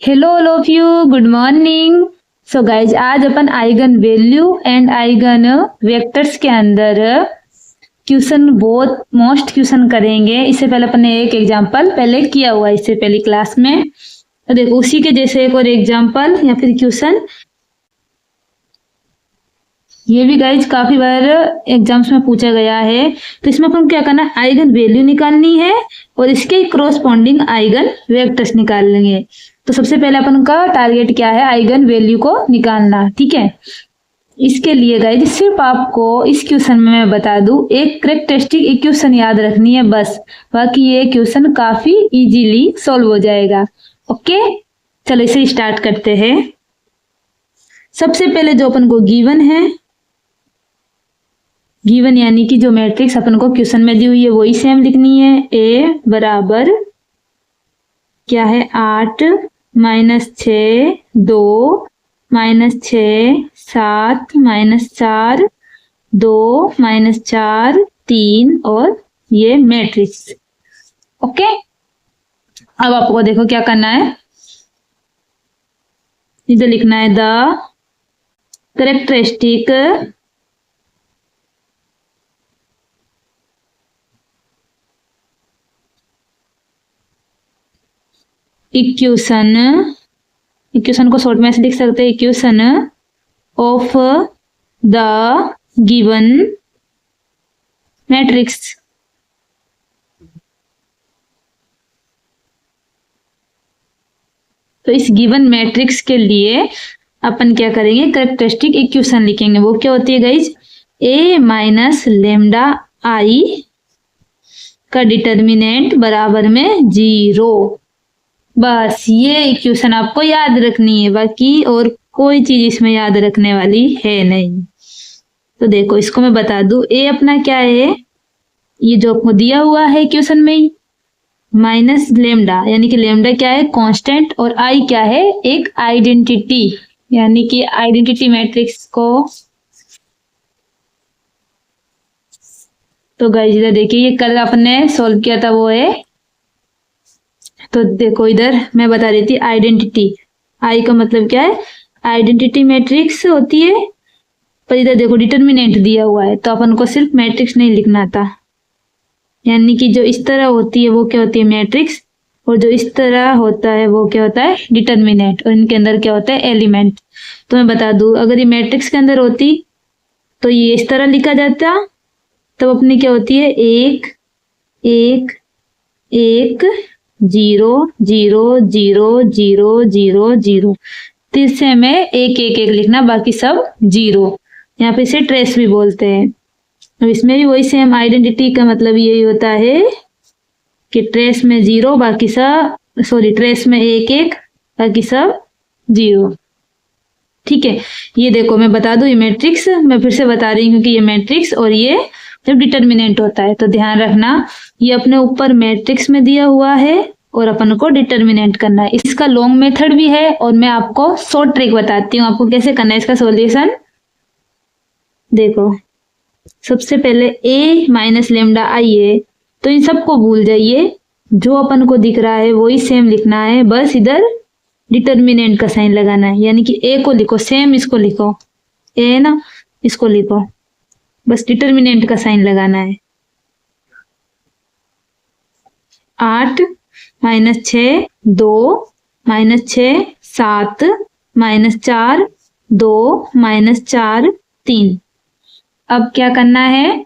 Hello all of you, good morning. So guys, आज अपन eigen value and eigen vectors के अंदर question बहुत मोस्ट क्वेश्चन करेंगे। इससे पहले अपन ने एक एग्जांपल पहले किया हुआ है इससे पहली क्लास में, तो देखो उसी के जैसे एक और एग्जांपल या फिर क्वेश्चन। ये भी गाइज काफी बार एग्जाम्स में पूछा गया है। तो इसमें अपन क्या करना है, आइगन वैल्यू निकालनी है और इसके क्रॉसपोंडिंग आइगन वेक्टर्स निकाल लेंगे। तो सबसे पहले अपन का टारगेट क्या है, आइगन वैल्यू को निकालना। ठीक है, इसके लिए गाइज सिर्फ आपको इस क्वेश्चन में मैं बता दूं, एक कैरेक्टरिस्टिक इक्वेशन याद रखनी है बस, बाकी ये क्वेश्चन काफी इजीली सॉल्व हो जाएगा। ओके, चलो इसे स्टार्ट करते हैं। सबसे पहले जो अपन को गिवन है, गिवन यानी कि जो मैट्रिक्स अपन को क्वेश्चन में दी हुई है वही सेम लिखनी है। ए बराबर क्या है, 8 -6 2 -6 7 -4 2 -4 3 और ये मैट्रिक्स। ओके, अब आपको देखो क्या करना है, इधर लिखना है द कैरेक्टरिस्टिक इक्वेशन को शॉर्ट में ऐसे लिख सकते हैं, equation of the given matrix. तो इस गिवन मैट्रिक्स के लिए अपन क्या करेंगे, कैरेक्टरिस्टिक इक्वेशन लिखेंगे। वो क्या होती है guys, A minus lambda I का डिटर्मिनेंट बराबर में 0। बस ये इक्वेशन आपको याद रखनी है, बाकी और कोई चीज इसमें याद रखने वाली है नहीं। तो देखो इसको मैं बता दूं, ए अपना क्या है, ये जो आपको दिया हुआ है इक्वेशन में ही, माइनस लेमडा यानी कि लेमडा क्या है, कांस्टेंट, और आई क्या है, एक आइडेंटिटी, यानी कि आइडेंटिटी मैट्रिक्स को। तो गाइस इधर देखिए, ये कल आपने सॉल्व किया था वो है। तो देखो इधर मैं बता रही थी आइडेंटिटी, आई का मतलब क्या है, आइडेंटिटी मैट्रिक्स होती है। पर इधर देखो डिटर्मिनेंट दिया हुआ है, तो अपन को सिर्फ मैट्रिक्स नहीं लिखना था, यानी कि जो इस तरह होती है वो क्या होती है, मैट्रिक्स, और जो इस तरह होता है वो क्या होता है, डिटर्मिनेंट, और इनके अंदर क्या होता है, एलिमेंट। तो मैं बता दूं, अगर ये मैट्रिक्स के अंदर होती तो ये इस तरह लिखा जाता, तब अपनी क्या होती है, 1 1 1 0 0 0 0 0 0। तो इससे हमें 1 1 1 लिखना, बाकी सब 0। यहाँ पे इसे ट्रेस भी बोलते हैं। अब इसमें भी वही सेम, आइडेंटिटी का मतलब यही होता है कि ट्रेस में 0 बाकी सब, ट्रेस में 1 1 बाकी सब 0। ठीक है, ये देखो मैं बता दूं, ये मैट्रिक्स मैं फिर से बता रही हूँ कि ये मैट्रिक्स और ये जब डिटर्मिनेंट होता है, तो ध्यान रखना ये अपने ऊपर मैट्रिक्स में दिया हुआ है और अपन को डिटर्मिनेंट करना है। इसका लॉन्ग मेथड भी है और मैं आपको शॉर्ट ट्रिक बताती हूँ आपको कैसे करना है इसका सॉल्यूशन। देखो सबसे पहले ए माइनस लेमडा आई है, तो इन सबको भूल जाइए, जो अपन को दिख रहा है वही सेम लिखना है, बस इधर डिटर्मिनेंट का साइन लगाना है, यानी कि ए को लिखो सेम, इसको लिखो ए ना, इसको लिखो, बस डिटर्मिनेंट का साइन लगाना है। 8 -6 2 -6 7 -4 2 -4 3। अब क्या करना है,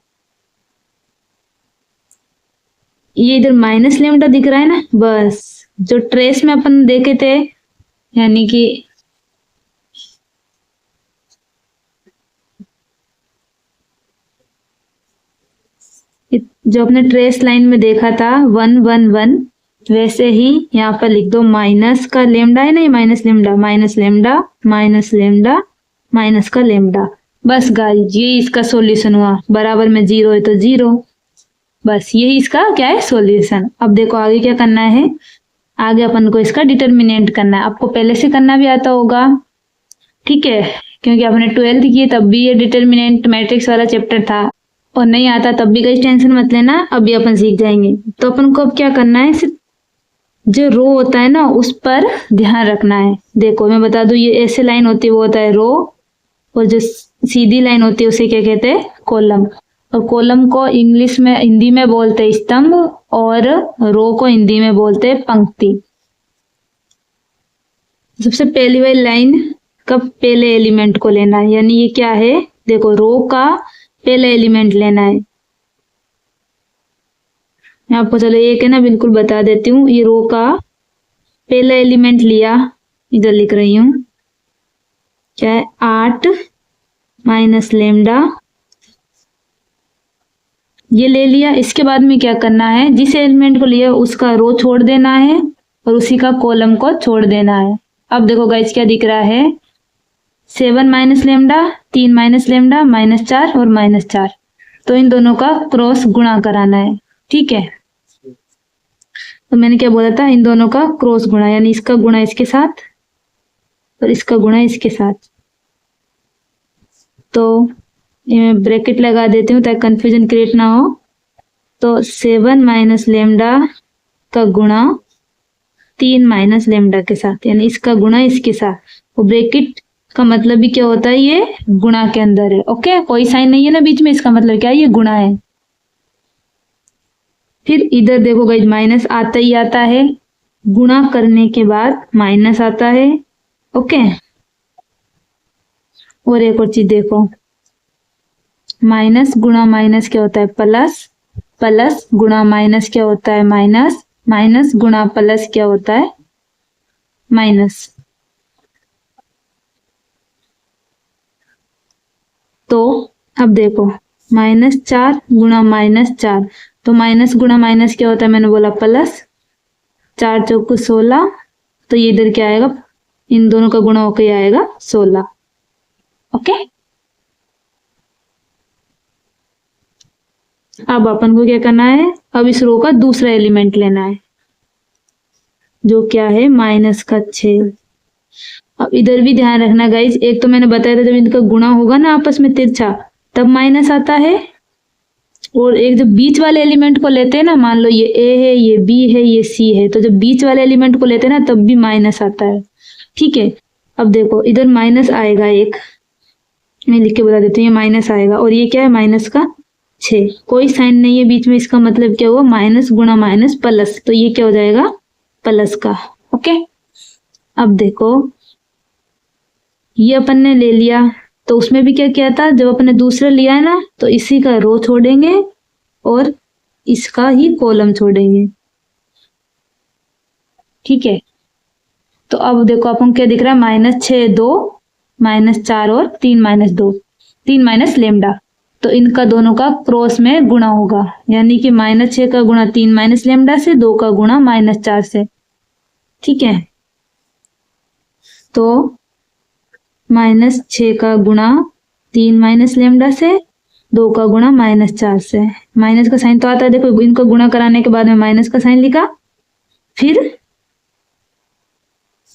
ये इधर माइनस लेमडा दिख रहा है ना, बस जो ट्रेस में अपन देखे थे, यानी कि जो अपने ट्रेस लाइन में देखा था 1 1 1, वैसे ही यहाँ पर लिख दो, माइनस का लेमडा है ना, ये minus lambda minus lambda minus lambda minus का लेमडा। बस गाइस ये इसका सॉल्यूशन हुआ, बराबर में 0 है तो 0, बस यही इसका क्या है, सॉल्यूशन। अब देखो आगे क्या करना है, आगे अपन को इसका डिटर्मिनेंट करना है। आपको पहले से करना भी आता होगा, ठीक है, क्योंकि आपने 12th की तब भी ये डिटर्मिनेंट मैट्रिक्स वाला चैप्टर था, और नहीं आता तब भी कोई टेंशन मत लेना, अभी अपन सीख जाएंगे। तो अपन को अब क्या करना है, सिर्फ जो रो होता है ना उस पर ध्यान रखना है। देखो मैं बता दूं, ये ऐसे लाइन होती है वो होता है रो, और जो सीधी लाइन होती है उसे क्या कहते हैं, कॉलम। और कॉलम को इंग्लिश में हिंदी में बोलते हैं स्तंभ, और रो को हिंदी में बोलते हैं पंक्ति। सबसे पहली वाली लाइन का पहले एलिमेंट को लेना है, यानी ये क्या है, देखो रो का पहला एलिमेंट लेना है। मैं आपको चलो एक है ना बिल्कुल बता देती हूँ। ये रो का पहला एलिमेंट लिया, इधर लिख रही हूँ, क्या है 8 माइनस लेमडा, ये ले लिया। इसके बाद में क्या करना है, जिस एलिमेंट को लिया उसका रो छोड़ देना है और उसी का कॉलम को छोड़ देना है। अब देखो गाइस क्या दिख रहा है, 7 माइनस लेमडा, 3 माइनस लेमडा, -4 और -4। तो इन दोनों का क्रॉस गुणा कराना है, ठीक है। तो मैंने क्या बोला था, इन दोनों का क्रॉस गुणा, यानी इसका गुणा इसके साथ और इसका गुणा इसके साथ। तो ये मैं ब्रैकेट लगा देती हूँ ताकि कंफ्यूजन क्रिएट ना हो। तो 7 माइनस लेमडा का गुणा 3 माइनस लेमडा के साथ, यानी इसका गुणा इसके साथ। वो ब्रैकेट का मतलब भी क्या होता है, ये गुणा के अंदर है। ओके, कोई साइन नहीं है ना बीच में, इसका मतलब क्या है, ये गुणा है। फिर इधर देखो गाइस माइनस आता ही आता है, गुणा करने के बाद माइनस आता है। ओके, और एक और चीज देखो, माइनस गुणा माइनस क्या होता है, प्लस, प्लस गुणा माइनस क्या होता है, माइनस, माइनस गुणा प्लस क्या होता है, माइनस। तो अब देखो -4 गुणा -4, तो माइनस गुणा माइनस क्या होता है, मैंने बोला प्लस, 4 चौक 16, तो ये इधर क्या आएगा, इन दोनों का गुणा होकर आएगा 16। ओके, अब अपन को क्या करना है, अब इस रो का दूसरा एलिमेंट लेना है जो क्या है -6। अब इधर भी ध्यान रखना गाइज, एक तो मैंने बताया था जब इनका गुणा होगा ना आपस में तिरछा तब माइनस आता है, और एक जब बीच वाले एलिमेंट को लेते हैं ना, मान लो ये ए है, ये बी है, ये सी है, तो जब बीच वाले एलिमेंट को लेते हैं ना तब भी माइनस आता है, ठीक है। अब देखो इधर माइनस आएगा एक, मैं लिख के बता देती हूँ, ये माइनस आएगा, और ये क्या है -6, कोई साइन नहीं है बीच में, इसका मतलब क्या हुआ, माइनस गुणा माइनस प्लस, तो ये क्या हो जाएगा, प्लस का। ओके, अब देखो ये अपन ने ले लिया, तो उसमें भी क्या किया था, जब अपन ने दूसरा लिया है ना तो इसी का रो छोड़ेंगे और इसका ही कॉलम छोड़ेंगे, ठीक है। तो अब देखो अपन क्या दिख रहा है, -6 2, -4 और 3 - 2, 3 माइनस लेमडा, तो इनका दोनों का क्रॉस में गुणा होगा, यानी कि -6 का गुणा 3 माइनस लेमडा से, 2 का गुणा -4 से, ठीक है। तो -6 का गुणा 3 माइनस लेमडा से, 2 का गुणा -4 से। माइनस का साइन तो आता है, देखो इनको गुणा कराने के बाद में माइनस का साइन लिखा, फिर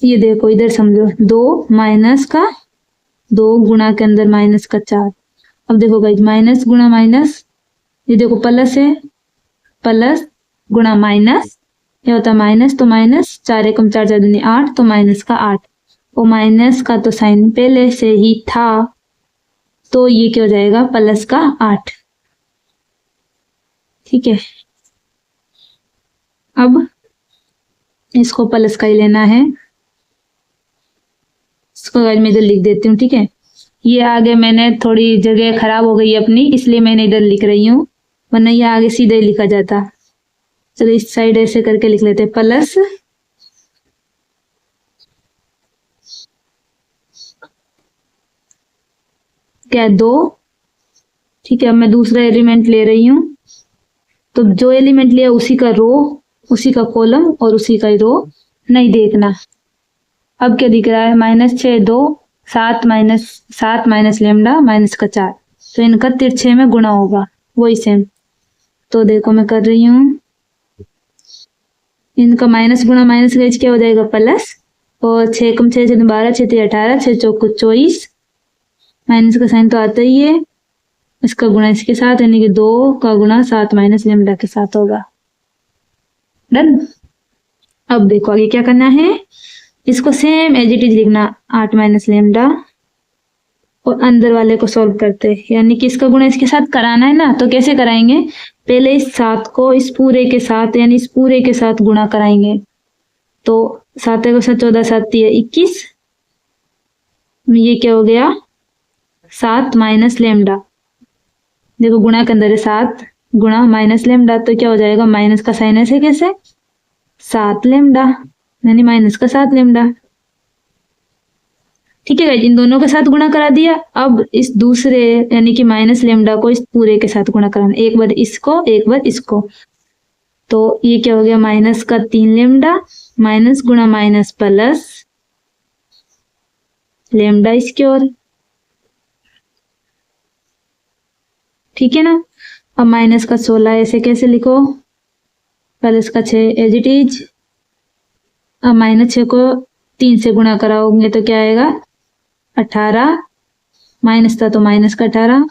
ये देखो इधर समझो, 2 माइनस का 2 गुणा के अंदर -4। अब देखो गाइस माइनस गुणा माइनस, ये देखो प्लस है, प्लस गुणा माइनस क्या होता है, माइनस, तो माइनस, 4 एकम 4 4 दूनी 8, तो माइनस का 8, और माइनस का तो साइन पहले से ही था, तो ये क्या हो जाएगा, प्लस का 8, ठीक है। अब इसको प्लस का ही लेना है, इसको मैं इधर लिख देती हूँ, ठीक है। ये आगे मैंने थोड़ी जगह खराब हो गई अपनी, इसलिए मैंने इधर लिख रही हूँ, वरना ये आगे सीधे ही लिखा जाता। चलो इस साइड ऐसे करके लिख लेते हैं, प्लस क्या 2, ठीक है। अब मैं दूसरा एलिमेंट ले रही हूँ, तो जो एलिमेंट लिया उसी का रो, उसी का कॉलम और उसी का रो नहीं देखना। अब क्या दिख रहा है, -6 2, 7 माइनस लेमडा -4, तो इनका तिरछे में गुणा होगा, वही सेम। तो देखो मैं कर रही हूँ, इनका माइनस गुणा माइनस का क्या हो जाएगा, प्लस, और 6 कम 6 6 12, 6 3 18, 6 चौक 24, माइनस का साइन तो आता ही है, इसका गुणा इसके साथ, यानी कि 2 का गुणा 7 माइनस लेमडा के साथ होगा। डन। अब देखो आगे क्या करना है, इसको सेम एज इट इज लिखना 8 माइनस लेमडा और अंदर वाले को सॉल्व करते हैं, यानी कि इसका गुणा इसके साथ कराना है ना, तो कैसे कराएंगे, पहले इस 7 को इस पूरे के साथ यानी इस पूरे के साथ गुणा कराएंगे। तो 7 को 7 14 7 21, ये क्या हो गया 7 माइनस लेमडा, देखो गुणा के अंदर है 7 गुणा माइनस लेमडा, तो क्या हो जाएगा माइनस का साइन ऐसे कैसे 7 लेमडा यानी माइनस का 7 लेमडा। ठीक है गाइस, इन दोनों के साथ गुणा करा दिया। अब इस दूसरे यानी कि माइनस लेमडा को इस पूरे के साथ गुणा कराना, एक बार इसको एक बार इसको, तो ये क्या हो गया माइनस का 3 लेमडा, माइनस गुणा माइनस प्लस लेमडा स्क्वायर। ठीक है ना। अब माइनस का 16 ऐसे कैसे लिखो, प्लस का 6 एज इट इज। अब माइनस 6 को 3 से गुणा कराओगे तो क्या आएगा 18, माइनस था तो माइनस का 18।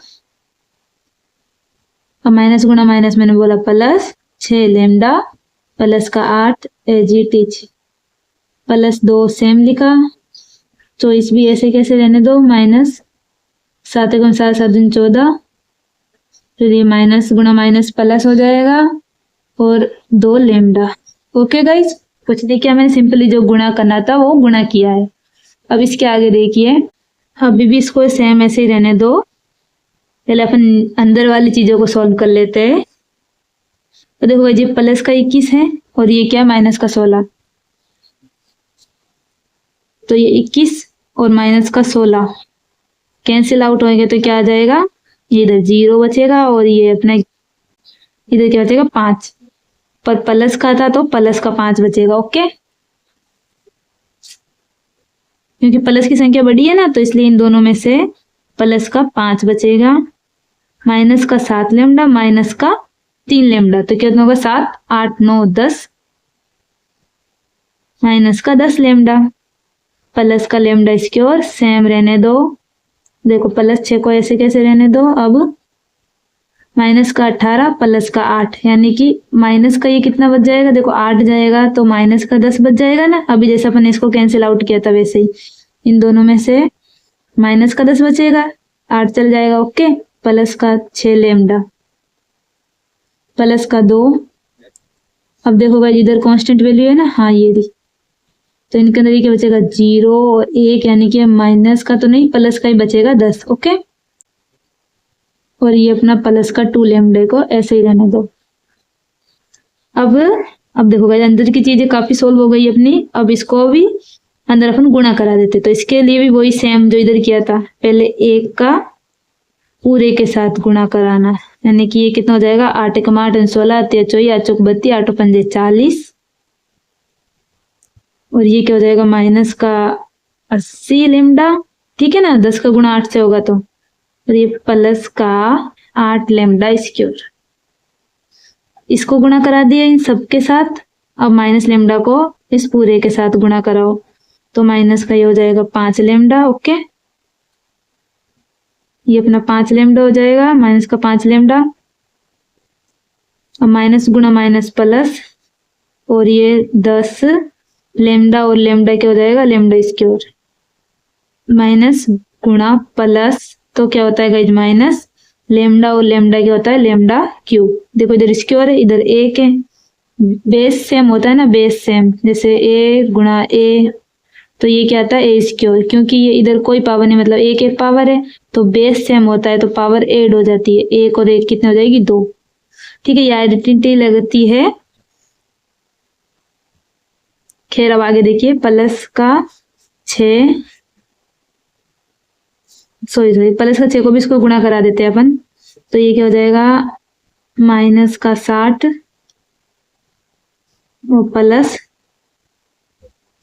अब माइनस गुणा माइनस मैंने बोला प्लस 6 लेमडा प्लस का 8 as it is, plus 2 same लिखा, 24 भी ऐसे कैसे रहने दो, माइनस 7 गुण 7 7 दिन 14, फिर ये माइनस गुणा माइनस प्लस हो जाएगा और 2 लेमडा। ओके गाइज, कुछ देखिए मैंने सिंपली जो गुणा करना था वो गुणा किया है। अब इसके आगे देखिए, अभी भी इसको सेम ऐसे ही रहने दो, पहले अपन अंदर वाली चीजों को सॉल्व कर लेते हैं। तो देखो ये प्लस का 21 है और ये क्या माइनस का 16, तो ये 21 और माइनस का 16 कैंसिल आउट होएंगे तो क्या आ जाएगा, ये इधर 0 बचेगा और ये अपना इधर क्या बचेगा 5, पर प्लस का था तो प्लस का 5 बचेगा। ओके, क्योंकि प्लस की संख्या बड़ी है ना तो इसलिए इन दोनों में से प्लस का 5 बचेगा, माइनस का 7 लेमडा माइनस का 3 लेमडा, तो कितना होगा 7 8 9 10, माइनस का 10 लेमडा, प्लस का लेमडा स्क्वायर सेम रहने दो। देखो प्लस 6 को ऐसे कैसे रहने दो, अब माइनस का 18 प्लस का 8 यानी कि माइनस का ये कितना बच जाएगा, देखो 8 जाएगा तो माइनस का 10 बच जाएगा ना, अभी जैसे अपन इसको कैंसिल आउट किया था वैसे ही इन दोनों में से माइनस का 10 बचेगा, 8 चल जाएगा। ओके, प्लस का 6 लेमडा प्लस का 2, अब देखो भाई इधर कांस्टेंट वैल्यू है ना, हाँ ये दी, तो इनके अंदर ये क्या बचेगा 0 और 1 यानी कि माइनस का तो नहीं प्लस का ही बचेगा 10। ओके, और ये अपना प्लस का 2 लेमडे को ऐसे ही रहने दो। अब देखो भाई अंदर की चीजें काफी सोल्व हो गई अपनी, अब इसको भी अंदर अपन गुणा करा देते, तो इसके लिए भी वही सेम जो इधर किया था, पहले 1 का पूरे के साथ गुणा कराना, यानी कि ये कितना हो जाएगा 8 1 8 16 3 24 8 चौक 32 8 5 40, और ये क्या हो जाएगा माइनस का 80 लेमडा। ठीक है ना, 10 का गुणा 8 से होगा तो, और ये प्लस का 8 लेमडा स्क्वायर, इसको गुणा करा दिया इन सबके साथ। अब माइनस लेमडा को इस पूरे के साथ गुणा कराओ तो माइनस का ये हो जाएगा 5 लेमडा। ओके, ये अपना 5 लेमडा हो जाएगा, माइनस का 5 लेमडा, अब माइनस गुणा माइनस प्लस, और ये 10 लेमडा और लेमडा क्या हो जाएगा लेमडा स्क्वायर, माइनस गुणा प्लस तो क्या होता है गाइस माइनस, लेमडा और लेमडा क्या होता है लेमडा क्यूब। देखो इधर स्क्वायर है इधर 1 है, बेस सेम होता है ना, बेस सेम, जैसे a गुणा a, तो ये क्या आता है ए स्क्वायर, क्योंकि ये इधर कोई पावर नहीं मतलब एक एक पावर है तो बेस सेम होता है तो पावर ऐड हो जाती है, 1 और 1 कितने हो जाएगी 2। ठीक है, ये आइडेंटिटी लगती है। खैर अब आगे देखिए, प्लस का 6 प्लस का 6 को भी इसको गुणा करा देते हैं अपन, तो ये क्या हो जाएगा माइनस का 60 और प्लस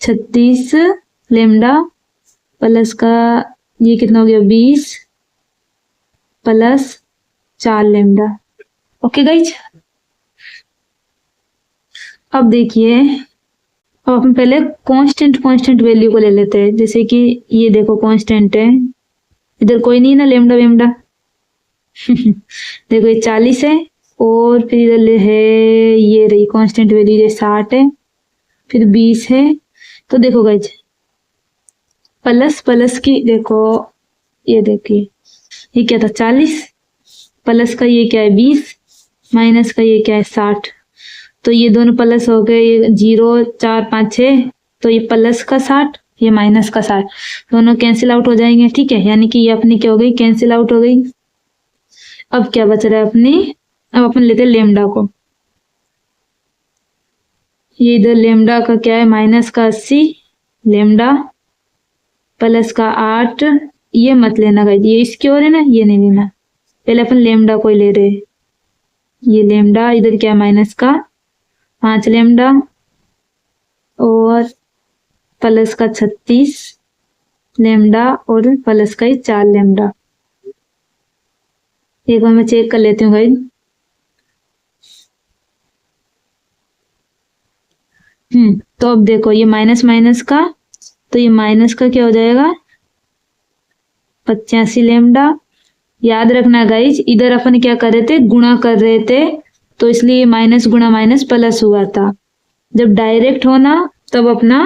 36 लेमडा, प्लस का ये कितना हो गया 20 प्लस 4 लेमडा। ओके गाइज, अब देखिए, अब अपन पहले कांस्टेंट वैल्यू को ले लेते हैं, जैसे कि ये देखो कांस्टेंट है, इधर कोई नहीं है ना लेमडा वेमडा देखो ये 40 है और फिर इधर है ये रही कांस्टेंट वैल्यू 60 है, फिर 20 है। तो देखो गाइज, प्लस प्लस की देखो, ये देखिए ये क्या था 40, प्लस का ये क्या है 20, माइनस का ये क्या है 60। तो ये दोनों प्लस हो गए, ये 0 4 5 6, तो ये प्लस का 60, ये माइनस का 60, दोनों कैंसिल आउट हो जाएंगे। ठीक है, यानी कि ये अपनी क्या हो गई, कैंसिल आउट हो गई। अब क्या बच रहा है अपनी, अब अपन लेते हैं लेमडा को। ये इधर लेमडा का क्या है, माइनस का 80, लेमडा प्लस का 8, ये मत लेना गाइस, ये इसकी ओर है ना, ये नहीं लेना। पहले अपन लेमडा को ही ले रहे, ये लेमडा इधर क्या माइनस का 5 लेमडा और प्लस का 36 लेमडा और प्लस का ही 4 लेमडा। एक बार मैं चेक कर लेती हूँ गाइस। तो अब देखो ये माइनस माइनस का, तो ये माइनस का क्या हो जाएगा 85 लेमडा। याद रखना गाइज, इधर अपन क्या कर रहे थे, गुणा कर रहे थे, तो इसलिए माइनस गुणा माइनस प्लस हुआ था। जब डायरेक्ट होना तब अपना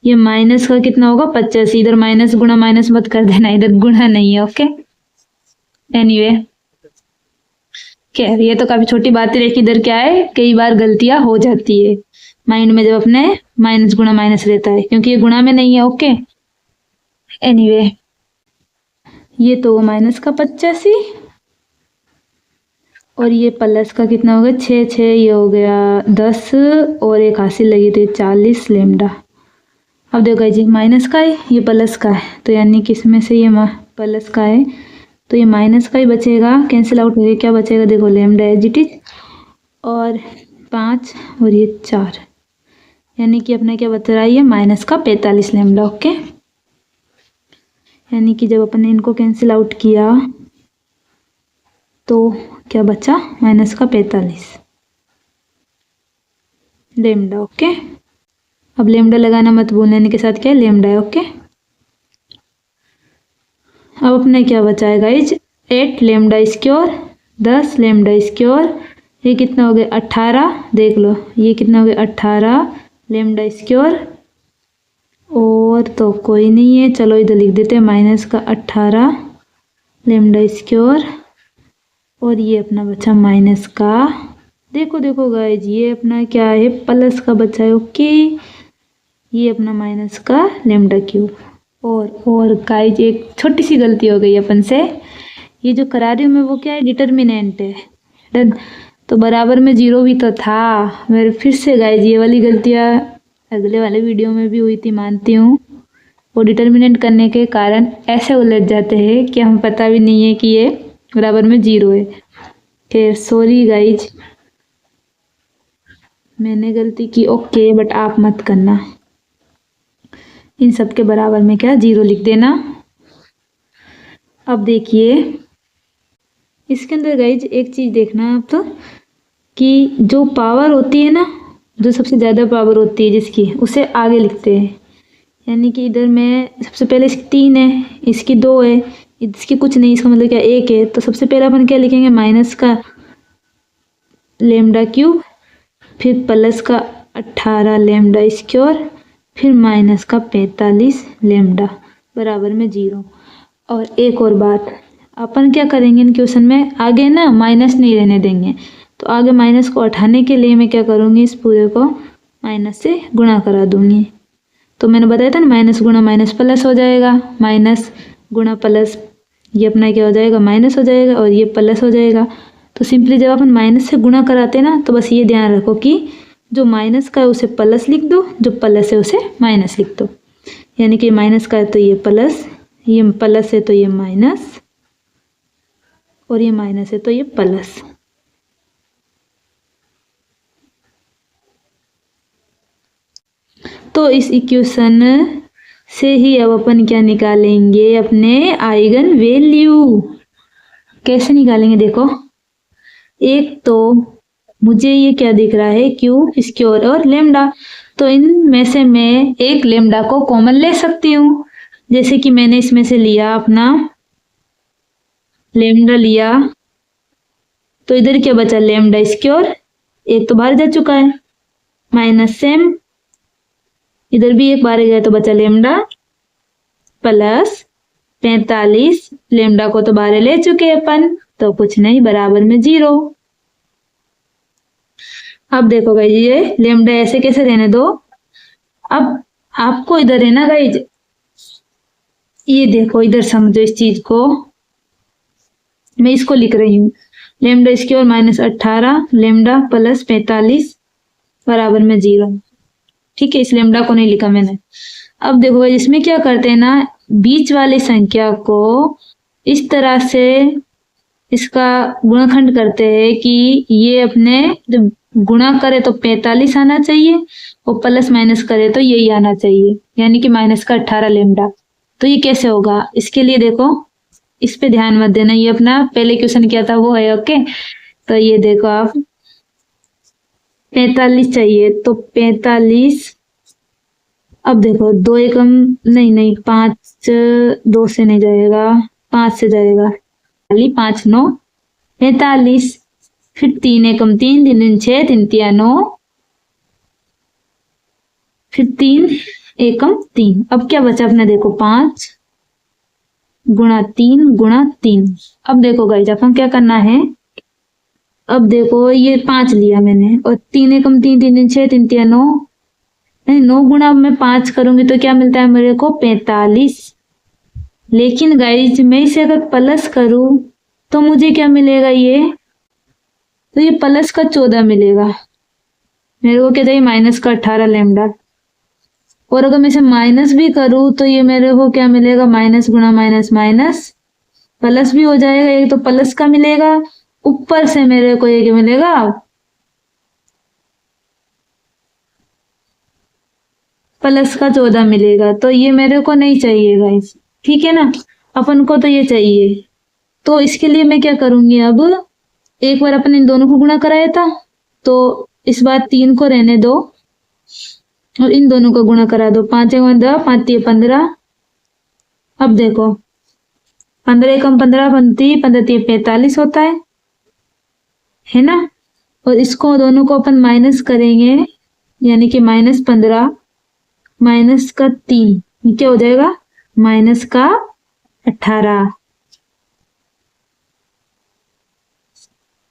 ये माइनस का कितना होगा 85, इधर माइनस गुणा माइनस मत कर देना, इधर गुणा नहीं है। ओके, एनीवे खैर ये तो काफी छोटी बात है, लेकिन इधर क्या है, कई बार गलतियां हो जाती है माइंड में जब अपने माइनस गुणा माइनस रहता है, क्योंकि ये गुणा में नहीं है। ओके, एनीवे ये तो माइनस का 85 और ये प्लस का कितना हो गया 6 6, ये हो गया 10 और एक हासिल लगी तो 40 लेमडा। अब देखो जी माइनस का है, ये प्लस का है, तो यानी कि इसमें से ये प्लस का है तो ये माइनस का ही बचेगा, कैंसिल आउट हो गया। क्या बचेगा देखो, लेमडा एज इट इज और 5 और ये 4, यानी कि अपना क्या बच रहा है, ये माइनस का 45 लेमडा। ओके, यानी कि जब अपन ने इनको कैंसिल आउट किया तो क्या बचा, माइनस का 45 लेमडा। ओके, अब लेमडा लगाना मत भूलना, यानी के साथ क्या है लेमडा है। ओके, अब अपने क्या बचा है guys, 8 lambda square 10 lambda square, ये कितना हो गया 18, देख लो ये कितना हो गया 18 लेमडा स्क्वायर। और तो कोई नहीं है, चलो इधर लिख देते हैं माइनस का 18 लेमडा स्क्वायर और ये अपना बचा माइनस का, देखो देखो गाइज ये अपना क्या है प्लस का बचा है। ओके, ये अपना माइनस का लेमडा क्यूब। और गाइज एक छोटी सी गलती हो गई अपन से, ये जो करा रही हूँ मैं वो क्या है, डिटर्मिनेंट है। डन, तो बराबर में 0 भी तो था मेरे, फिर से गाइज ये वाली गलतियाँ अगले वाले वीडियो में भी हुई थी, मानती हूँ। वो डिटर्मिनेंट करने के कारण ऐसे उलझ जाते हैं कि हमें पता भी नहीं है कि ये बराबर में 0 है। खैर सॉरी गाइज, मैंने गलती की। ओके, बट आप मत करना, इन सब के बराबर में क्या 0 लिख देना। अब देखिए इसके अंदर गाइज एक चीज देखना आप, तो कि जो पावर होती है ना, जो सबसे ज़्यादा पावर होती है जिसकी, उसे आगे लिखते हैं। यानी कि इधर मैं सबसे पहले इसकी 3 है, इसकी 2 है, इसकी कुछ नहीं, इसका मतलब क्या 1 है। तो सबसे पहले अपन क्या लिखेंगे, माइनस का लेमडा क्यूब, फिर प्लस का 18 लेमडा स्क्वायर, फिर माइनस का 45 लेमडा बराबर में 0। और एक और बात, अपन क्या करेंगे इन क्वेश्चन में, आगे ना माइनस नहीं रहने देंगे। तो आगे माइनस को हटाने के लिए मैं क्या करूँगी, इस पूरे को माइनस से गुणा करा दूंगी। तो मैंने बताया था ना, माइनस गुणा माइनस प्लस हो जाएगा, माइनस गुणा प्लस, ये अपना क्या हो जाएगा माइनस हो जाएगा और ये प्लस हो जाएगा। तो सिंपली जब अपन माइनस से गुणा कराते हैं ना, तो बस ये ध्यान रखो कि जो माइनस का है उसे प्लस लिख दो, जो प्लस है उसे माइनस लिख दो। यानी कि माइनस का है तो ये प्लस, ये प्लस है तो ये माइनस, और ये माइनस है तो ये प्लस। तो इस इक्वेशन से ही अब अपन क्या निकालेंगे, अपने आइगन वैल्यू। कैसे निकालेंगे देखो, एक तो मुझे ये क्या दिख रहा है, क्यू स्क्वायर और लेमडा, तो इनमें से मैं एक लेमडा को कॉमन ले सकती हूँ। जैसे कि मैंने इसमें से लिया अपना लेमडा लिया, तो इधर क्या बचा लेमडा स्क्वायर, एक तो बाहर जा चुका है, माइनस सेम इधर भी एक बाहर गया तो बचा लेमडा प्लस 45। लेमडा को तो बाहर ले चुके अपन, तो कुछ नहीं, बराबर में 0। अब देखो गाइज, ये लेमडा ऐसे कैसे रहने दो। अब आपको इधर है ना गाइज, ये देखो इधर समझो इस चीज को, मैं इसको लिख रही हूँ lambda square minus 18 lambda plus 45 बराबर में 0। ठीक है, इस लेमडा को नहीं लिखा मैंने। अब देखो इसमें क्या करते हैं ना, बीच वाली संख्या को इस तरह से इसका गुणनखंड करते हैं कि ये अपने जब गुणा करे तो 45 आना चाहिए और प्लस माइनस करे तो यही आना चाहिए, यानी कि माइनस का 18 लेमडा। तो ये कैसे होगा, इसके लिए देखो इस पे ध्यान मत देना, ये अपना पहले क्वेश्चन क्या था वो है। ओके, तो ये देखो आप 45 चाहिए तो 45, अब देखो 2 एकम नहीं 5 2 से नहीं जाएगा, 5 से जाएगा, 5 9 45, फिर 3 एकम 3 3 3 6 3 3 9, फिर 3 एकम 3। अब क्या बचा अपना देखो 5 गुणा 3 गुणा 3। अब देखो गाइस अपन क्या करना है, अब देखो ये 5 लिया मैंने और 3 एकम 3 3 3 6 3 3 9, 9 गुणा मैं 5 करूंगी तो क्या मिलता है मेरे को 45। लेकिन गाइस मैं इसे अगर प्लस करूं तो मुझे क्या मिलेगा, ये तो ये प्लस का 14 मिलेगा, मेरे को क्या चाहिए माइनस का 18 लेमडा। और अगर मैं इसे माइनस भी करूं तो ये मेरे को क्या मिलेगा, माइनस गुणा माइनस माइनस प्लस भी हो जाएगा, एक तो प्लस का मिलेगा, ऊपर से मेरे को ये क्या मिलेगा प्लस का 14 मिलेगा। तो ये मेरे को नहीं चाहिए गाइस, ठीक है ना, अपन को तो ये चाहिए। तो इसके लिए मैं क्या करूंगी, अब एक बार अपन इन दोनों को गुणा कराया था तो इस बार 3 को रहने दो और इन दोनों को गुणा करा दो, 5 एक 10 5 3 15। अब देखो 15 एकम 15 15 15 3 45 होता है ना। और इसको दोनों को अपन माइनस करेंगे, यानी कि माइनस 15 माइनस का 3, ये क्या हो जाएगा माइनस का 18,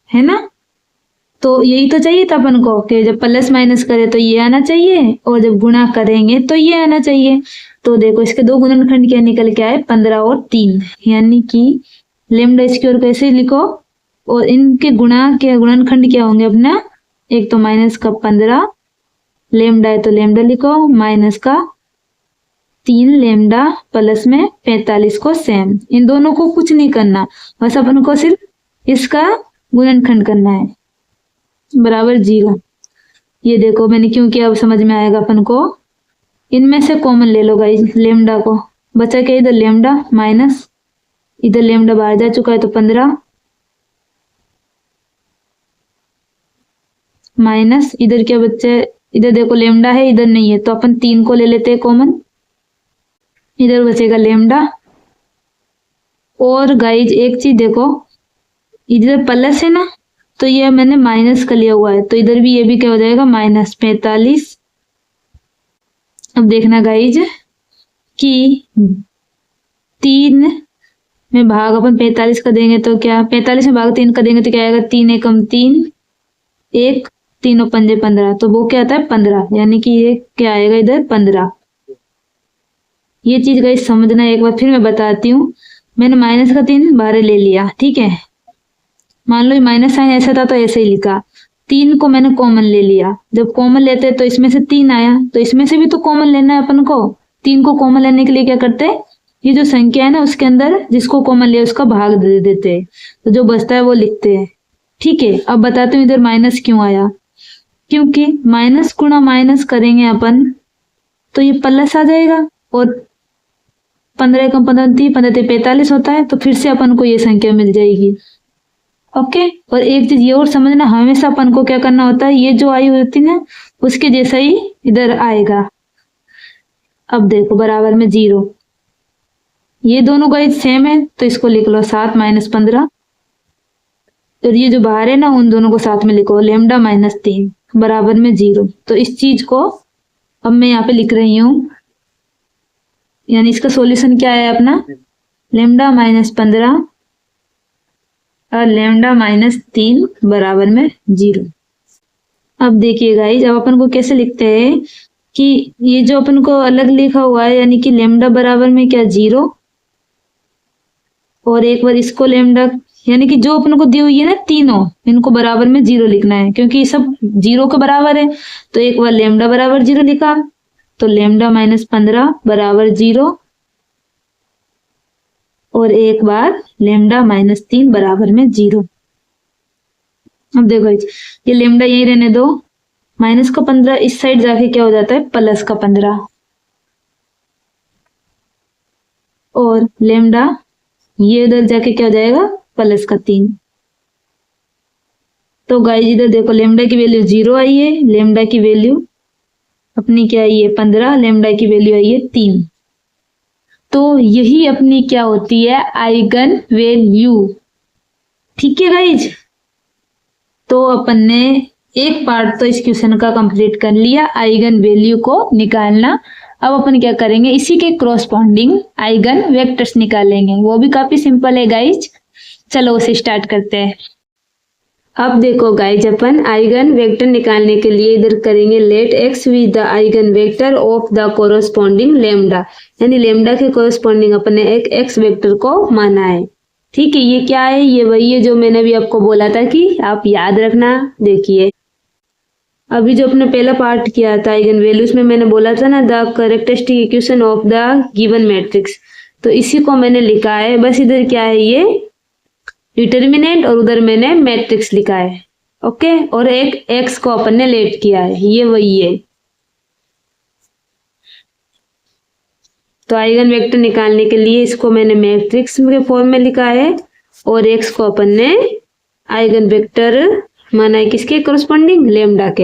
है ना। तो यही तो चाहिए था अपन को कि जब प्लस माइनस करे तो ये आना चाहिए और जब गुणा करेंगे तो ये आना चाहिए। तो देखो इसके दो गुणनखंड क्या निकल के आए 15 और 3, यानी कि लेमडा स्क्वायर कैसे लिखो और इनके गुणा के गुणनखंड क्या होंगे अपना, एक तो माइनस का 15 लेमडा है तो लेमडा लिखो माइनस का 3 लेमडा प्लस में 45 को सेम, इन दोनों को कुछ नहीं करना, बस अपन को सिर्फ इसका गुणनखंड करना है बराबर 0। ये देखो मैंने क्यों किया, अब समझ में आएगा अपन को। इनमें से कॉमन ले लो गाइस, लेमडा को बचा क्या, इधर लेमडा माइनस इधर लेमडा बाहर जा चुका है तो 15 माइनस इधर क्या बच्चा है, इधर देखो लेमडा है इधर नहीं है तो अपन 3 को ले लेते हैं कॉमन, इधर बचेगा लेमडा। और गाइज एक चीज देखो, इधर प्लस है ना तो ये मैंने माइनस का लिया हुआ है तो इधर भी ये भी क्या हो जाएगा माइनस 45। अब देखना गाइज कि 3 में भाग अपन 45 का देंगे तो क्या, 45 में भाग 3 का देंगे तो क्या आएगा, 3 एकम 3 1 3 और 5 15, तो वो क्या आता है 15, यानी कि ये क्या आएगा इधर 15। ये चीज गाइस समझना, एक बार फिर मैं बताती हूँ। मैंने माइनस का 3 बाहर ले लिया, ठीक है, मान लो माइनस साइन ऐसा था तो ऐसे ही लिखा, 3 को मैंने कॉमन ले लिया, जब कॉमन लेते हैं तो इसमें से 3 आया तो इसमें से भी तो कॉमन लेना है अपन को। 3 को कॉमन लेने के लिए क्या करते हैं, ये जो संख्या है ना उसके अंदर जिसको कॉमन लिया उसका भाग दे देते हैं, तो जो बचता है वो लिखते हैं, ठीक है। अब बताते हूँ इधर माइनस क्यों आया, क्योंकि माइनस गुणा माइनस करेंगे अपन तो ये प्लस आ जाएगा और 15 एकम 15 3 15 3 45 होता है, तो फिर से अपन को ये संख्या मिल जाएगी। ओके, और एक चीज ये और समझना, हमेशा अपन को क्या करना होता है, ये जो आई होती है उसके जैसा ही इधर आएगा। अब देखो बराबर में 0, ये दोनों का सेम है तो इसको लिख लो 7 माइनस 15, और ये जो बाहर है ना उन दोनों को साथ में लिखो लेमडा माइनस 3 बराबर में 0। तो इस चीज को अब मैं यहाँ पे लिख रही हूँ, यानी इसका सॉल्यूशन क्या है अपना, लेमडा माइनस 15 और लेमडा माइनस 3 बराबर में 0। अब देखिए गाइज, अब अपन को कैसे लिखते हैं कि ये जो अपन को अलग लिखा हुआ है, यानी कि लेमडा बराबर में क्या 0, और एक बार इसको लेमडा, यानी कि जो अपन को दी हुई है ना तीनों, इनको बराबर में 0 लिखना है, क्योंकि ये सब 0 के बराबर है। तो एक बार लेमडा बराबर 0 लिखा, तो लेमडा माइनस 15 बराबर 0, और एक बार लेमडा माइनस 3 बराबर में 0। अब देखो ये लेमडा यही रहने दो, माइनस का 15 इस साइड जाके क्या हो जाता है, प्लस का 15, और लेमडा ये उधर जाके क्या हो जाएगा, प्लस का 3। तो गाइस इधर देखो लेमडा की वैल्यू 0 आई है, लेमडा की वैल्यू अपनी क्या आई है 15, लेमडा की वैल्यू आई है 3। तो यही अपनी क्या होती है, आइगन वैल्यू। ठीक है गाइज, तो अपन ने एक पार्ट तो इस क्वेश्चन का कंप्लीट कर लिया, आइगन वैल्यू को निकालना। अब अपन क्या करेंगे, इसी के क्रॉसपॉन्डिंग आइगन वेक्टर्स निकालेंगे, वो भी काफी सिंपल है गाइज। चलो उसे स्टार्ट करते हैं। अब देखो गाइज, अपन आइगन वेक्टर निकालने के लिए इधर करेंगे let x with the eigen vector of the corresponding lambda, यानी लेमडा के कोरोस्पॉन्डिंग अपन ने एक एक्स वेक्टर को माना है। ठीक है, ये क्या है, ये वही है जो मैंने अभी आपको बोला था कि आप याद रखना। देखिए अभी जो अपने पहला पार्ट किया था आइगन वैल्यूज में, मैंने बोला था ना the characteristic equation of the given matrix, तो इसी को मैंने लिखा है। बस इधर क्या है, ये डिटर्मिनेंट, और उधर मैंने मैट्रिक्स लिखा है। ओके, और एक एक्स को अपन ने लेट किया है, ये वही है। तो आइगन वेक्टर निकालने के लिए इसको मैंने मैट्रिक्स के फॉर्म में लिखा है, और एक्स को अपन ने आइगन वेक्टर माना है, किसके कोरस्पॉन्डिंग, लेमडा के।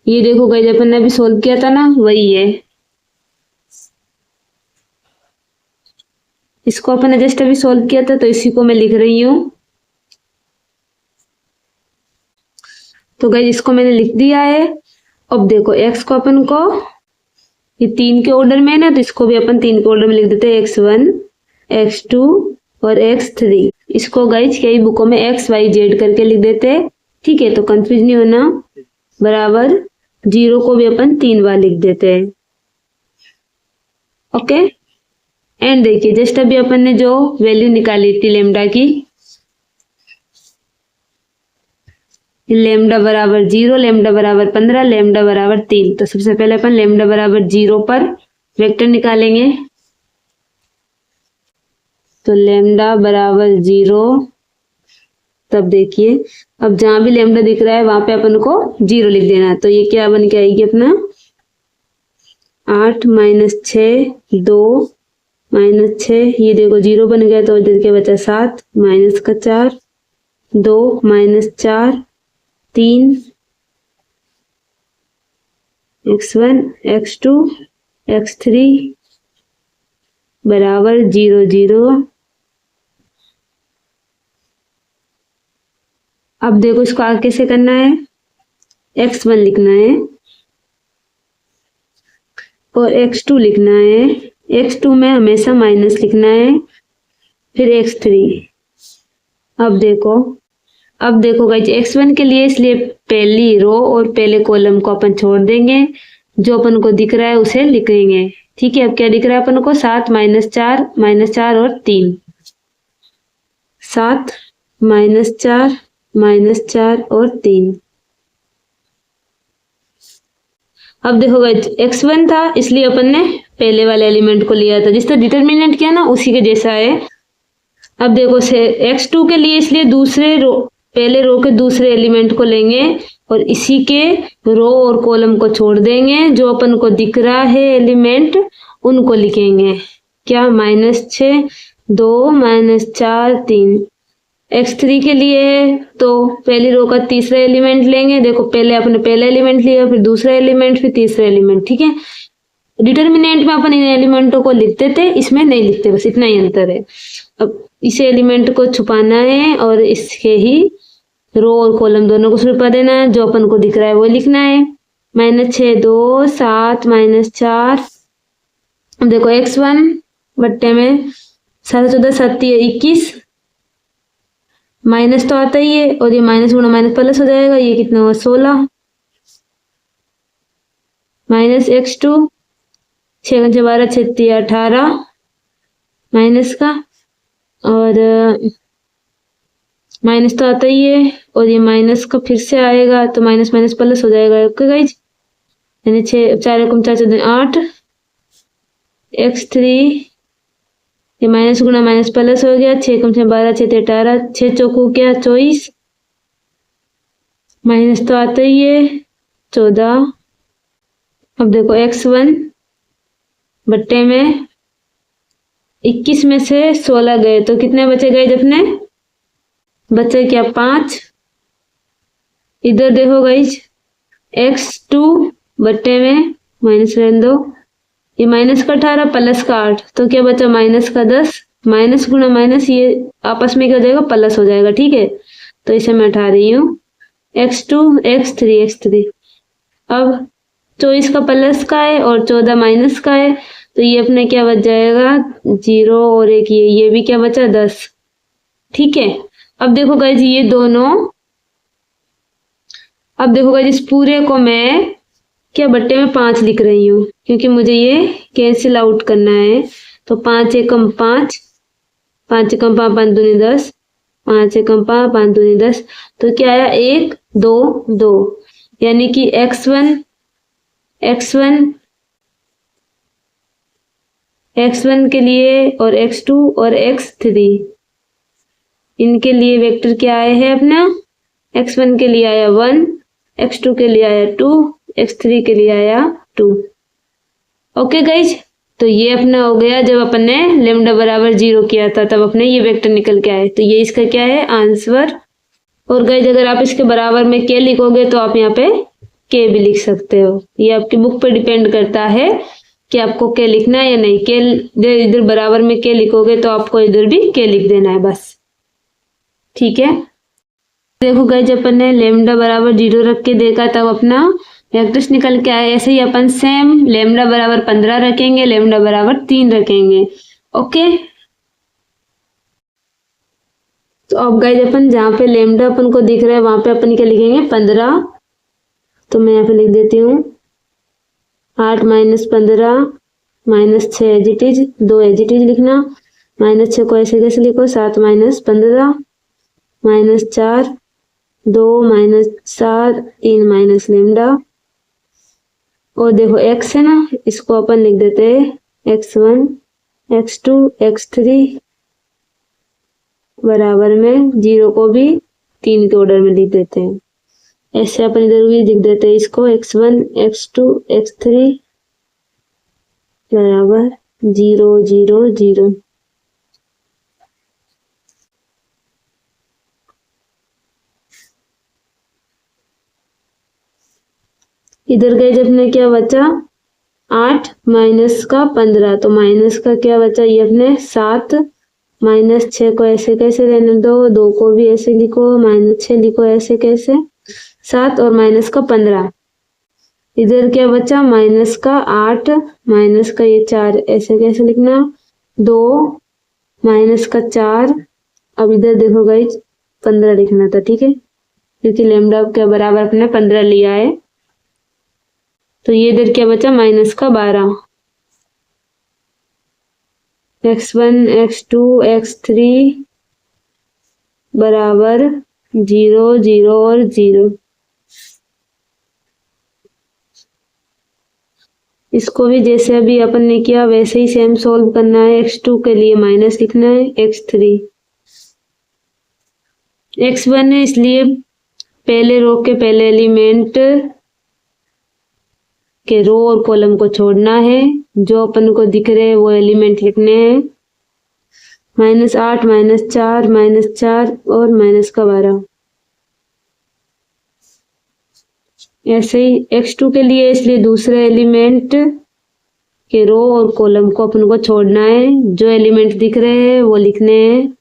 ये देखो गाइस, अपन ने अभी सोल्व किया था ना, वही है। इसको अपन ने जस्ट अभी सोल्व किया था, तो इसी को मैं लिख रही हूँ। तो गाइस इसको मैंने लिख दिया है। अब देखो एक्स को अपन को, ये 3 के ऑर्डर में है ना, तो इसको भी अपन 3 के ऑर्डर में लिख देते हैं, x1 x2 और x3। इसको गाइस कई बुकों में xyz करके लिख देते हैं। ठीक है, तो कंफ्यूज नहीं होना। बराबर 0 को भी अपन 3 बार लिख देते हैं। ओके, एंड देखिए जस्ट अभी अपन ने जो वैल्यू निकाली थी लेमडा की, लेमडा बराबर 0, लेमडा बराबर 15, लेमडा बराबर 3। तो सबसे पहले अपन लेमडा बराबर 0 पर वेक्टर निकालेंगे। तो लेमडा बराबर 0, तब देखिए अब जहां भी लेमडा दिख रहा है वहां पे अपन को 0 लिख देना। तो ये क्या बन के आएगी अपना 8 माइनस 6 2 माइनस 6, ये देखो 0 बन गया, तो इधर के बचा 7 माइनस का 4 2 माइनस 4 3 x1 x2 x3 बराबर 0 0। अब देखो इसको आगे कैसे करना है, x1 लिखना है और x2 लिखना है। x2 में हमेशा माइनस लिखना है, फिर x3। अब देखो गाइस, x1 के लिए इसलिए पहली रो और पहले कॉलम को अपन छोड़ देंगे, जो अपन को दिख रहा है उसे लिखेंगे। ठीक है, अब क्या दिख रहा है अपन को 7 माइनस 4 और 3, 7 माइनस 4 और 3। अब देखो गाइस, x1 था इसलिए अपन ने पहले वाले एलिमेंट को लिया था, जिस तरह डिटर्मिनेंट किया ना उसी के जैसा है। अब देखो x2 के लिए इसलिए पहले रो के दूसरे एलिमेंट को लेंगे और इसी के रो और कॉलम को छोड़ देंगे, जो अपन को दिख रहा है एलिमेंट उनको लिखेंगे। क्या -6 2 -4 3। x3 के लिए तो पहली रो का तीसरा एलिमेंट लेंगे। देखो पहले अपने पहला एलिमेंट लिया, फिर दूसरा एलिमेंट, फिर तीसरा एलिमेंट। ठीक है, डिटर्मिनेंट में अपन इन एलिमेंटों को लिखते थे, इसमें नहीं लिखते, बस इतना ही अंतर है। अब इस एलिमेंट को छुपाना है और इसके ही रो और कॉलम दोनों को छुपा देना है, जो अपन को दिख रहा है वो लिखना है। -6 2 7 -4। अब देखो x1 बट्टे में 7 14 7 21, माइनस तो आता ही है और ये माइनस गुणा माइनस प्लस हो जाएगा, ये कितना हुआ 16 -x2 6 5 12 6 3 18 माइनस का, और माइनस तो आता ही है और ये माइनस का फिर से आएगा तो माइनस माइनस प्लस हो जाएगा। ओके गाइज, यानी 6 4 एकम 4 14 8 x3, ये माइनस गुणा माइनस प्लस हो गया, 6 एकम 6 12 6 3 18 6 चौको क्या 24, माइनस तो आता ही है 14। अब देखो x1 बट्टे में 21 में से 16 गए तो कितने बचे गए अपने, बचे क्या 5। इधर देखो गाइज x2 बट्टे में माइनस रहने दो, ये माइनस का 18 प्लस का 8 तो क्या बचा माइनस का 10, माइनस गुणा माइनस ये आपस में क्या हो जाएगा प्लस हो जाएगा। ठीक है, तो इसे मैं उठा रही हूँ x2 x3। अब 24 का प्लस का है और 14 माइनस का है तो ये अपने क्या बच जाएगा 0 और एक ये भी क्या बचा 10। ठीक है, अब देखो गाइज ये दोनों, अब देखो गाइज इस पूरे को मैं क्या बट्टे में 5 लिख रही हूँ क्योंकि मुझे ये कैंसिल आउट करना है। तो 5 एकम 5 5 एकम 5 5 दूनी 10 5 एकम 5 5 दूनी 10 तो क्या आया 1 2 2, यानी कि x1 के लिए और x2 और x3 इनके लिए वेक्टर क्या आए हैं अपना, x1 के लिए आया 1, x2 के लिए आया 2, x3 के लिए आया 2। ओके गाइज, तो ये अपना हो गया जब अपन ने लेमडा बराबर 0 किया था तब अपने ये वेक्टर निकल के आए, तो ये इसका क्या है आंसर। और गाइज अगर आप इसके बराबर में के लिखोगे तो आप यहाँ पे के भी लिख सकते हो, ये आपकी बुक पे डिपेंड करता है कि आपको के लिखना है या नहीं। के इधर बराबर में के लिखोगे तो आपको इधर भी के लिख देना है बस। ठीक है, देखो गाइज अपन ने लेमडा बराबर 0 रख के देखा तब अपना वेक्टर्स निकल के आए। ऐसे ही अपन सेम लेमडा बराबर 15 रखेंगे, लेमडा बराबर 3 रखेंगे। ओके, तो अब गाइज अपन जहाँ पे लेमडा अपन को दिख रहा है वहां पे अपन क्या लिखेंगे 15, तो मैं यहाँ पे लिख देती हूँ 8 -15 -6 as it is, 2 as it is लिखना, -6 को ऐसे कैसे लिखो 7 -15 -4 2 -7 3 माइनस लेमडा, और देखो x है ना इसको अपन लिख देते हैं x1 x2 x3 बराबर में 0 को भी 3 के ऑर्डर में लिख देते हैं। ऐसे अपन इधर भी लिख देते हैं इसको x1 x2 x3 बराबर 0 0 0। इधर गए जब अपने क्या बचा 8 माइनस का 15, तो माइनस का क्या बचा ये अपने 7 -6 को ऐसे कैसे रहने दो, 2 को भी ऐसे लिखो, -6 लिखो ऐसे कैसे 7 और माइनस का 15। इधर क्या बचा माइनस का 8 माइनस का ये 4 ऐसे कैसे लिखना, 2 माइनस का 4। अब इधर देखो गाइस 15 लिखना था। ठीक है, क्योंकि लेमडा के बराबर अपने 15 लिया है, तो ये इधर क्या बचा माइनस का 12। x1 x2 x3 बराबर 0 0 और 0। इसको भी जैसे अभी अपन ने किया वैसे ही सेम सॉल्व करना है। x2 के लिए माइनस लिखना है, x3 x1 है इसलिए पहले रो के पहले एलिमेंट के रो और कॉलम को छोड़ना है, जो अपन को दिख रहे हैं वो एलिमेंट लिखने हैं। -8 -4 -4 और माइनस का 12। ऐसे ही x2 के लिए इसलिए दूसरे एलिमेंट के रो और कॉलम को अपन को छोड़ना है, जो एलिमेंट दिख रहे हैं वो लिखने हैं।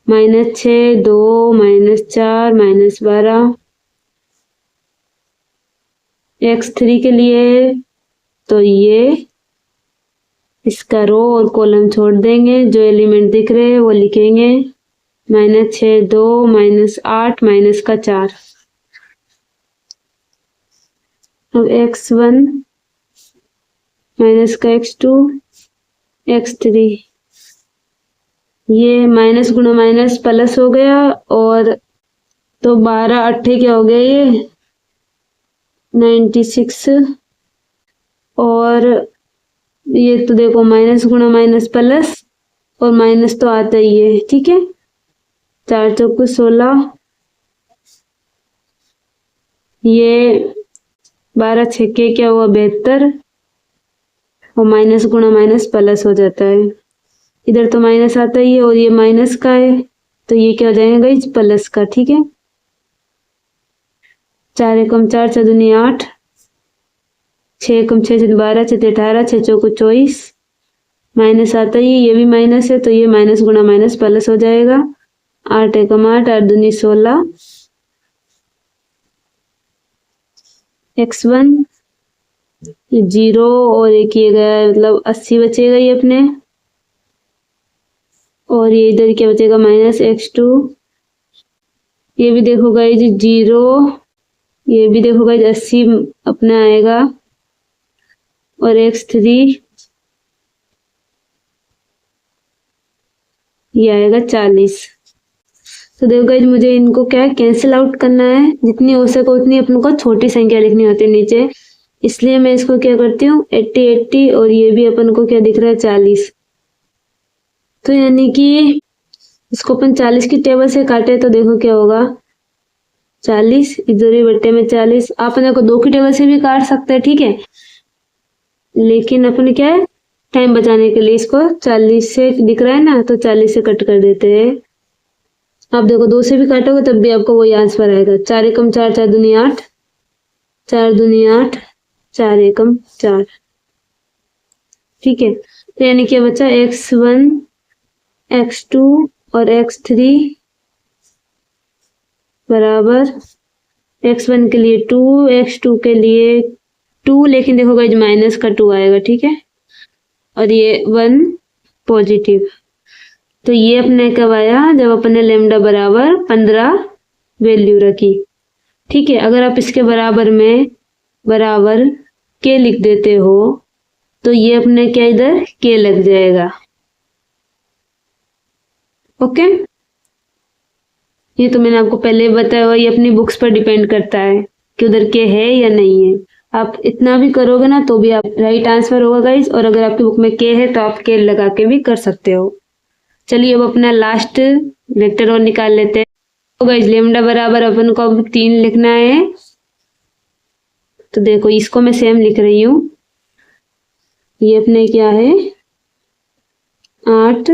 -6 2 -4 -12। x3 के लिए तो ये इसका रो और कॉलम छोड़ देंगे, जो एलिमेंट दिख रहे हैं वो लिखेंगे। -6 2 -8 -4। अब x1 माइनस का x2 x3, ये माइनस गुणा माइनस प्लस हो गया। और तो 12 8 क्या हो गया, ये 96। और ये तो देखो माइनस गुणा माइनस प्लस, और माइनस तो आता ही है, ठीक है। 4 चौको 16, ये 12 छक्के क्या हुआ 72, और माइनस गुणा माइनस प्लस हो जाता है। इधर तो माइनस आता ही है और ये माइनस का है, तो ये क्या हो जाएगा इस प्लस का, ठीक है। 4 एकम 4 4 दूनी 8, 6 एकम 6 6 12 6 18 6 चौको 24, माइनस आता ही, ये भी माइनस है तो ये माइनस गुणा माइनस प्लस हो जाएगा। 8 एकम 8 8 दूनी 16, x1 0 और एक ये गया, मतलब 80 बचेगा ये अपने। और ये इधर क्या बचेगा -x2, ये भी देखो गाइस 0, ये भी देखो गाइस 80 अपना आएगा। और x3 ये आएगा 40। तो देखो गाइस मुझे इनको क्या कैंसिल आउट करना है, जितनी हो सके उतनी अपन को छोटी संख्या लिखनी होती है नीचे, इसलिए मैं इसको क्या करती हूँ 80 80, और ये भी अपन को क्या दिख रहा है 40। तो यानी कि इसको अपन 40 की टेबल से काटे तो देखो क्या होगा 40 इधर ही बट्टे में 40। आप अपने को 2 की टेबल से भी काट सकते हैं, ठीक है, लेकिन अपन क्या है टाइम बचाने के लिए इसको 40 से दिख रहा है ना, तो 40 से कट कर देते हैं। आप देखो 2 से भी काटोगे तब भी आपको वही आंसर आएगा। 4 एकम 4 4 दूनी 8, 4 दूनी 8, 4 एकम 4, ठीक है। तो यानी क्या बचा x1 x2 और x3 बराबर x1 के लिए 2, x2 के लिए 2, लेकिन देखो गाइस माइनस का 2 आएगा, ठीक है, और ये 1 पॉजिटिव। तो ये अपने कब आया, जब अपने लेमडा बराबर 15 वैल्यू रखी, ठीक है। अगर आप इसके बराबर में बराबर के लिख देते हो तो ये अपने क्या इधर के लग जाएगा, ओके। ये तो मैंने आपको पहले बताया हुआ, ये अपनी बुक्स पर डिपेंड करता है कि उधर के है या नहीं है। आप इतना भी करोगे ना तो भी आप राइट आंसर होगा गाइस, और अगर आपकी बुक में के है तो आप के लगा के भी कर सकते हो। चलिए अब अपना लास्ट वेक्टर और निकाल लेते हैं। तो गाइस लेमडा बराबर अपन को अब 3 लिखना है, तो देखो इसको मैं सेम लिख रही हूँ। ये अपने क्या है 8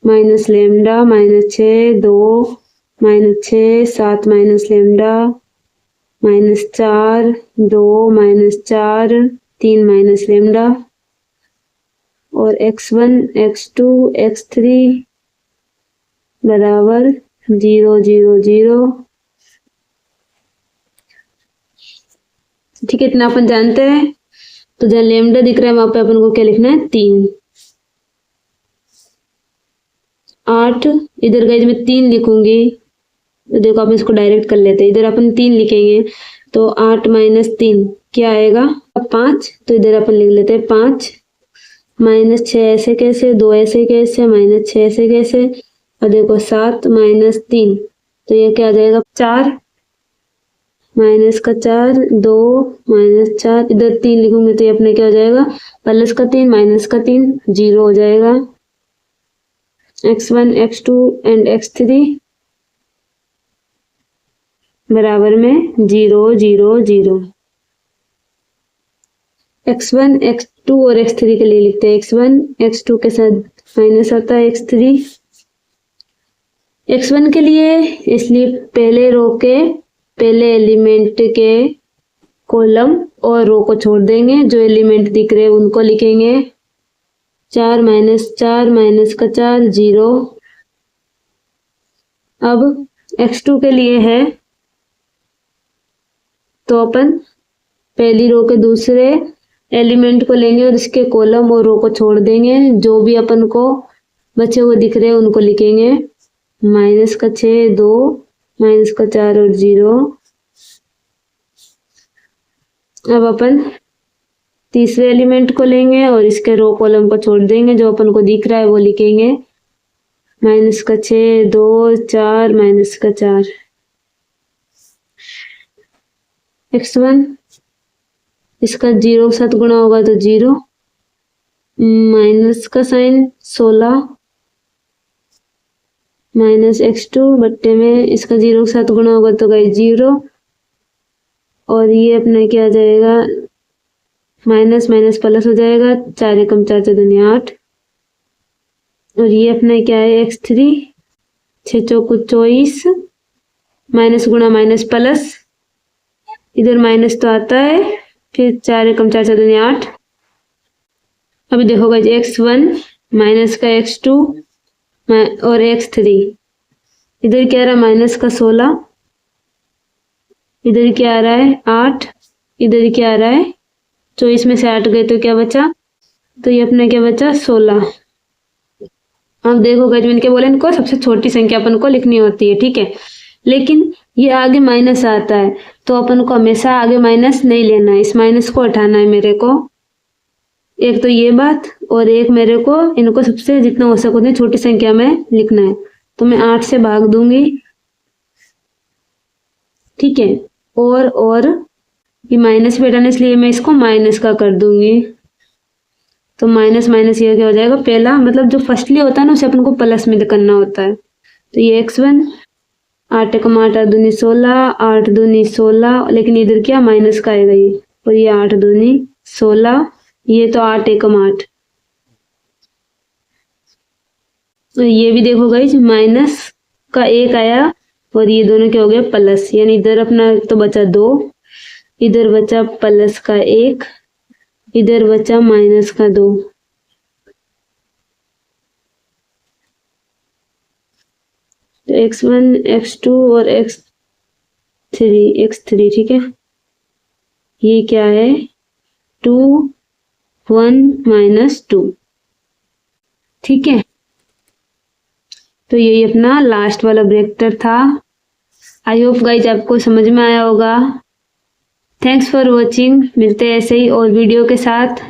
minus lambda -6 2 -6 7 minus lambda -4 2 -4 3 minus lambda, और x1 x2 x3 बराबर 0 0 0, ठीक है। इतना अपन जानते हैं। तो जहाँ लेमडा दिख रहा है वहां पे अपन को क्या लिखना है 3। 8 इधर गाइस मैं 3 लिखूंगी, तो देखो आप इसको डायरेक्ट कर लेते हैं। इधर अपन 3 लिखेंगे तो 8 माइनस 3 क्या आएगा 5, तो इधर अपन लिख लेते हैं 5। -6 ऐसे कैसे, 2 ऐसे कैसे, -6 ऐसे कैसे, और देखो 7 माइनस 3, तो ये क्या आ जाएगा 4, माइनस का 4 2 -4, इधर 3 लिखूंगे तो ये अपने क्या हो जाएगा प्लस का 3 माइनस का 3 0 हो जाएगा। x1 x2 एंड x3 बराबर में 0 0 0। x1 x2 और x3 के लिए लिखते हैं। x1 x2 के साथ माइनस आता है x3, x1 के लिए इसलिए पहले रो के पहले एलिमेंट के कॉलम और रो को छोड़ देंगे, जो एलिमेंट दिख रहे हैं उनको लिखेंगे। 4 माइनस का 4 0। अब x2 के लिए है तो अपन पहली रो के दूसरे एलिमेंट को लेंगे और इसके कॉलम और रो को छोड़ देंगे। जो भी अपन को बचे हुए दिख रहे हैं उनको लिखेंगे। -6, 2, -4 और 0। अब अपन तीसरे एलिमेंट को लेंगे और इसके रो कॉलम को छोड़ देंगे। जो अपन को दिख रहा है वो लिखेंगे। -6, 2, 4, -4। x1 इसका 0 के साथ गुणा होगा तो 0, माइनस का साइन 16, -x2 बट्टे में इसका 0 के साथ गुणा होगा तो गाइस 0, और ये अपना क्या आ जाएगा, माइनस माइनस प्लस हो जाएगा। 4 एकम 4 4 दूनी 8, और ये अपना क्या है x3, 6 चौको 24, माइनस गुणा माइनस प्लस, इधर माइनस तो आता है, फिर 4 एकम 4 4 दूनी 8। अभी देखो गाइस x1 माइनस का x2 और x3, इधर क्या आ रहा है माइनस का 16, इधर क्या आ रहा है 8, इधर क्या आ रहा है 24 में से 8 गए तो क्या बचा, तो ये अपना क्या बचा 16। अब देखो गाइस मैंने क्या बोला, इनको सबसे छोटी संख्या अपन को लिखनी होती है, ठीक है। लेकिन ये आगे माइनस आता है तो अपन को हमेशा आगे माइनस नहीं लेना है, इस माइनस को हटाना है मेरे को। एक तो ये बात, और एक मेरे को इनको सबसे जितना हो सके उतनी छोटी संख्या में लिखना है। तो मैं 8 से भाग दूंगी, ठीक है। और ये माइनस भी हटाना, इसलिए मैं इसको माइनस का कर दूंगी। तो माइनस माइनस ये क्या हो जाएगा, पहला मतलब जो फर्स्टली होता है ना उसे अपन को प्लस में करना होता है। तो ये x1 8 एकम 8 8 दूनी 16, 8 दूनी 16, लेकिन इधर क्या माइनस का आएगा ये, और ये 8 दूनी 16, ये तो 8 एकम 8। और ये भी देखो गाइस माइनस का 1 आया और ये दोनों क्या हो गए प्लस, यानी इधर अपना तो बचा 2, इधर बचा प्लस का 1, इधर बचा माइनस का 2। तो x1 x2 और x3 ठीक है। ये क्या है 2 1 -2, ठीक है। तो यही अपना लास्ट वाला ब्रेक्टर था। आई होप गाइज आपको समझ में आया होगा। थैंक्स फॉर वॉचिंग, मिलते हैं ऐसे ही और वीडियो के साथ।